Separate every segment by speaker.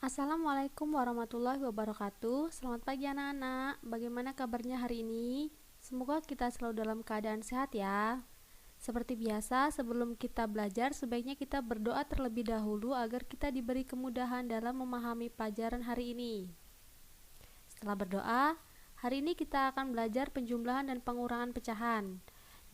Speaker 1: Assalamualaikum warahmatullahi wabarakatuh. Selamat pagi anak-anak. Bagaimana kabarnya hari ini? Semoga kita selalu dalam keadaan sehat ya. Seperti biasa, sebelum kita belajar, sebaiknya kita berdoa terlebih dahulu agar kita diberi kemudahan dalam memahami pelajaran hari ini. Setelah berdoa, hari ini kita akan belajar penjumlahan dan pengurangan pecahan.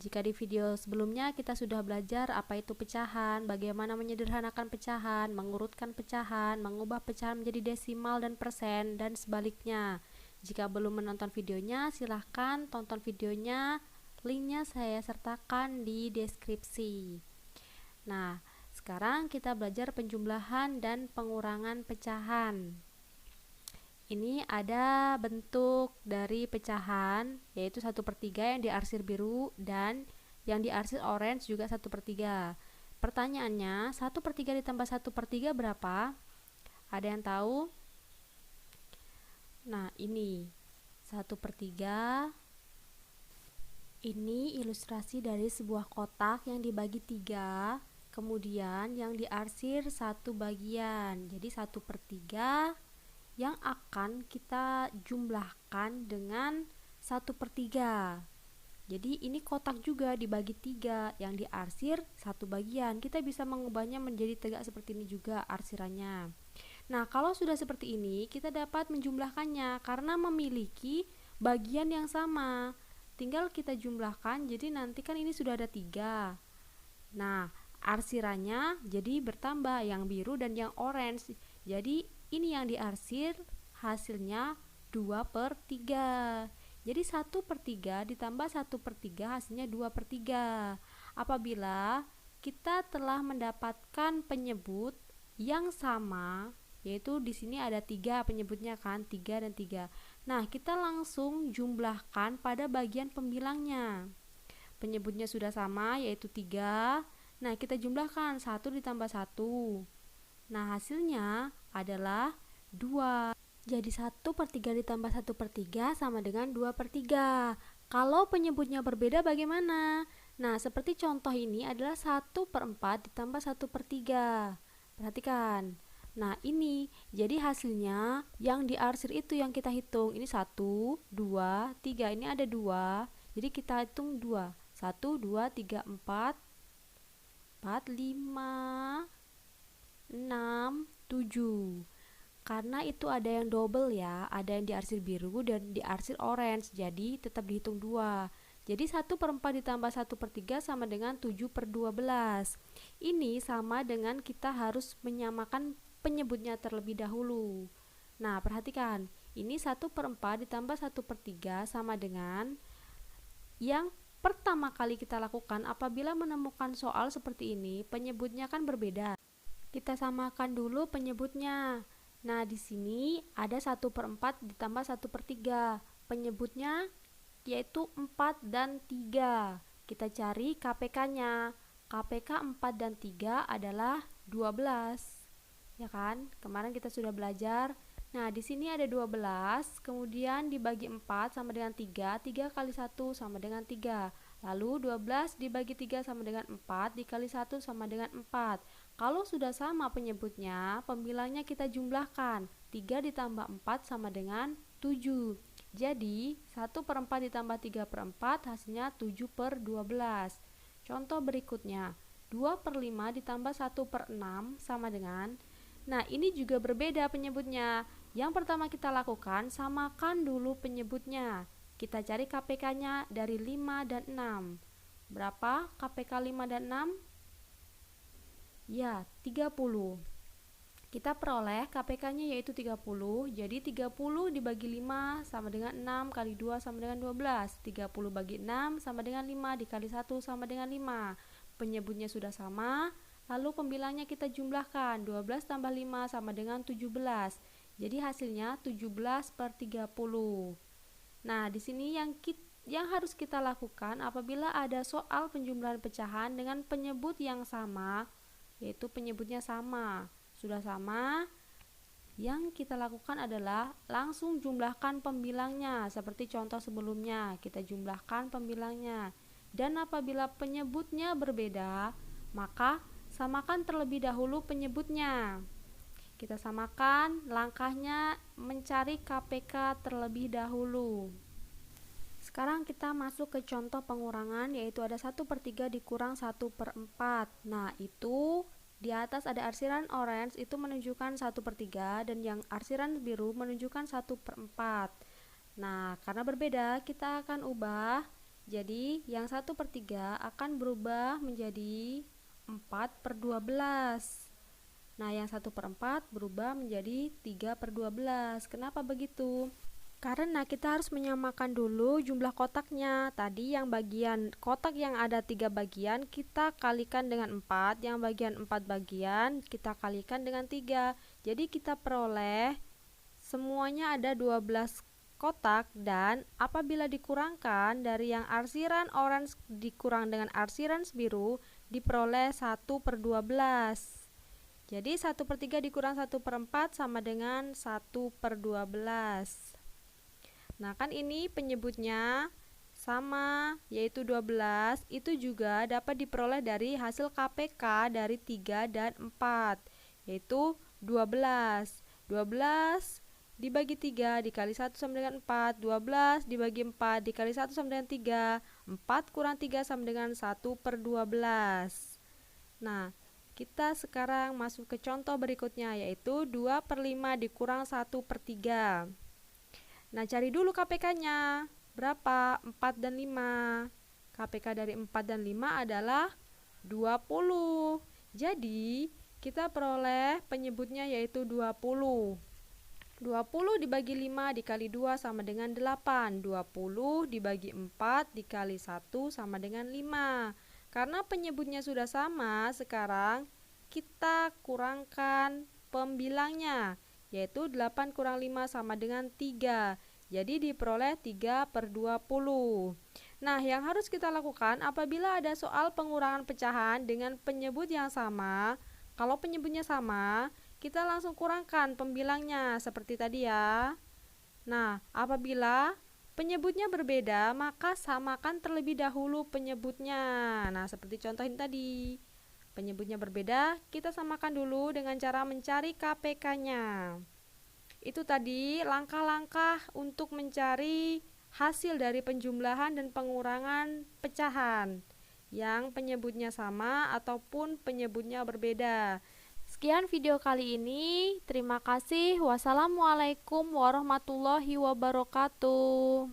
Speaker 1: Jika di video sebelumnya kita sudah belajar apa itu pecahan, bagaimana menyederhanakan pecahan, mengurutkan pecahan, mengubah pecahan menjadi desimal dan persen, dan sebaliknya. Jika belum menonton videonya, silahkan tonton videonya, linknya saya sertakan di deskripsi. Nah, sekarang kita belajar penjumlahan dan pengurangan pecahan. Ini ada bentuk dari pecahan, yaitu 1/3 yang diarsir biru dan yang diarsir orange juga 1/3. Pertanyaannya, 1/3 ditambah 1/3 berapa? Ada yang tahu? Nah, ini 1/3. Ini ilustrasi dari sebuah kotak yang dibagi 3, kemudian yang diarsir satu bagian. Jadi 1/3 yang akan kita jumlahkan dengan 1/3. Jadi ini kotak juga dibagi 3, yang diarsir satu bagian. Kita bisa mengubahnya menjadi tegak seperti ini juga arsirannya. Nah, kalau sudah seperti ini, kita dapat menjumlahkannya karena memiliki bagian yang sama. Tinggal kita jumlahkan, jadi nanti kan ini sudah ada 3. Nah, arsirannya jadi bertambah, yang biru dan yang orange. Jadi ini yang diarsir hasilnya 2/3. Jadi 1/3 ditambah 1/3 hasilnya 2/3. Apabila kita telah mendapatkan penyebut yang sama, yaitu di sini ada 3 penyebutnya kan, 3 dan 3. Nah, kita langsung jumlahkan pada bagian pembilangnya. Penyebutnya sudah sama, yaitu 3. Nah, kita jumlahkan 1 ditambah 1. Nah, hasilnya adalah 2. Jadi 1/3 ditambah 1/3 sama dengan 2/3. Kalau penyebutnya berbeda bagaimana? Nah, seperti contoh ini adalah 1/4 ditambah 1/3. Perhatikan. Nah, ini jadi hasilnya yang diarsir itu yang kita hitung. Ini 1, 2, 3. Ini ada 2. Jadi kita hitung 2. 1, 2, 3, 4, 5, 6, 7. Karena itu ada yang double ya, ada yang diarsir biru dan diarsir orange, jadi tetap dihitung 2. Jadi 1/4 ditambah 1/3 sama dengan 7/12. Ini sama dengan kita harus menyamakan penyebutnya terlebih dahulu. Nah, perhatikan, ini 1/4 ditambah 1/3 sama dengan yang pertama kali kita lakukan apabila menemukan soal seperti ini, penyebutnya kan berbeda. Kita samakan dulu penyebutnya. Nah, di sini ada 1/4 ditambah 1/3. Penyebutnya yaitu 4 dan 3. Kita cari KPK-nya. KPK 4 dan 3 adalah 12. Ya kan? Kemarin kita sudah belajar. Nah, di sini ada 12, kemudian dibagi 4 sama dengan 3. 3 kali 1 sama dengan 3. Lalu 12 dibagi 3 sama dengan 4, dikali 1 sama dengan 4. Kalau sudah sama penyebutnya, pembilangnya kita jumlahkan. 3 ditambah 4 sama dengan 7. Jadi 1/4 ditambah 3/4 hasilnya 7/12. Contoh berikutnya, 2/5 ditambah 1/6 sama dengan. Nah, ini juga berbeda penyebutnya. Yang pertama kita lakukan, samakan dulu penyebutnya. Kita cari KPK-nya dari 5 dan 6. Berapa KPK 5 dan 6? Ya, 30. Kita peroleh KPK-nya yaitu 30. Jadi 30 dibagi 5 sama dengan 6 kali 2 sama dengan 12. 30 bagi 6 sama dengan 5 dikali 1 sama dengan 5. Penyebutnya sudah sama. Lalu pembilangnya kita jumlahkan. 12 tambah 5 sama dengan 17. Jadi hasilnya 17/30. Nah, di sini yang harus kita lakukan apabila ada soal penjumlahan pecahan dengan penyebut yang sama, yaitu penyebutnya sama. Sudah sama, yang kita lakukan adalah langsung jumlahkan pembilangnya seperti contoh sebelumnya. Kita jumlahkan pembilangnya. Dan apabila penyebutnya berbeda, maka samakan terlebih dahulu penyebutnya. Kita samakan, langkahnya mencari KPK terlebih dahulu. Sekarang kita masuk ke contoh pengurangan, yaitu ada 1/3 dikurang 1/4. Nah, itu di atas ada arsiran orange itu menunjukkan 1/3 dan yang arsiran biru menunjukkan 1/4. Nah, karena berbeda, kita akan ubah. Jadi, yang 1/3 akan berubah menjadi 4/12. Nah, yang 1/4 berubah menjadi 3/12. Kenapa begitu? Karena kita harus menyamakan dulu jumlah kotaknya. Tadi yang bagian kotak yang ada 3 bagian kita kalikan dengan 4, yang bagian 4 bagian kita kalikan dengan 3. Jadi kita peroleh semuanya ada 12 kotak, dan apabila dikurangkan dari yang arsiran orange dikurang dengan arsiran biru diperoleh 1/12. Jadi 1/3 dikurang 1/4 sama dengan 1/12. Nah, kan ini penyebutnya sama, yaitu 12. Itu juga dapat diperoleh dari hasil KPK dari 3 dan 4, yaitu 12. 12 dibagi 3 dikali 1 sama dengan 4. 12 dibagi 4 dikali 1 sama dengan 3. 4 kurang 3 sama dengan 1/12. Nah, kita sekarang masuk ke contoh berikutnya, yaitu 2/5 dikurang 1/3. Nah, cari dulu KPK-nya. Berapa? 4 dan 5. KPK dari 4 dan 5 adalah 20. Jadi, kita peroleh penyebutnya yaitu 20. 20 dibagi 5 dikali 2 sama dengan 8. 20 dibagi 4 dikali 1 sama dengan 5. Karena penyebutnya sudah sama, sekarang kita kurangkan pembilangnya, yaitu 8 kurang 5 sama dengan 3. Jadi diperoleh 3/20. Nah, yang harus kita lakukan apabila ada soal pengurangan pecahan dengan penyebut yang sama, kalau penyebutnya sama, kita langsung kurangkan pembilangnya seperti tadi ya. Nah, apabila penyebutnya berbeda, maka samakan terlebih dahulu penyebutnya. Nah, seperti contoh ini tadi. Penyebutnya berbeda, kita samakan dulu dengan cara mencari KPK-nya. Itu tadi langkah-langkah untuk mencari hasil dari penjumlahan dan pengurangan pecahan yang penyebutnya sama ataupun penyebutnya berbeda. Sekian video kali ini. Terima kasih. Wassalamualaikum warahmatullahi wabarakatuh.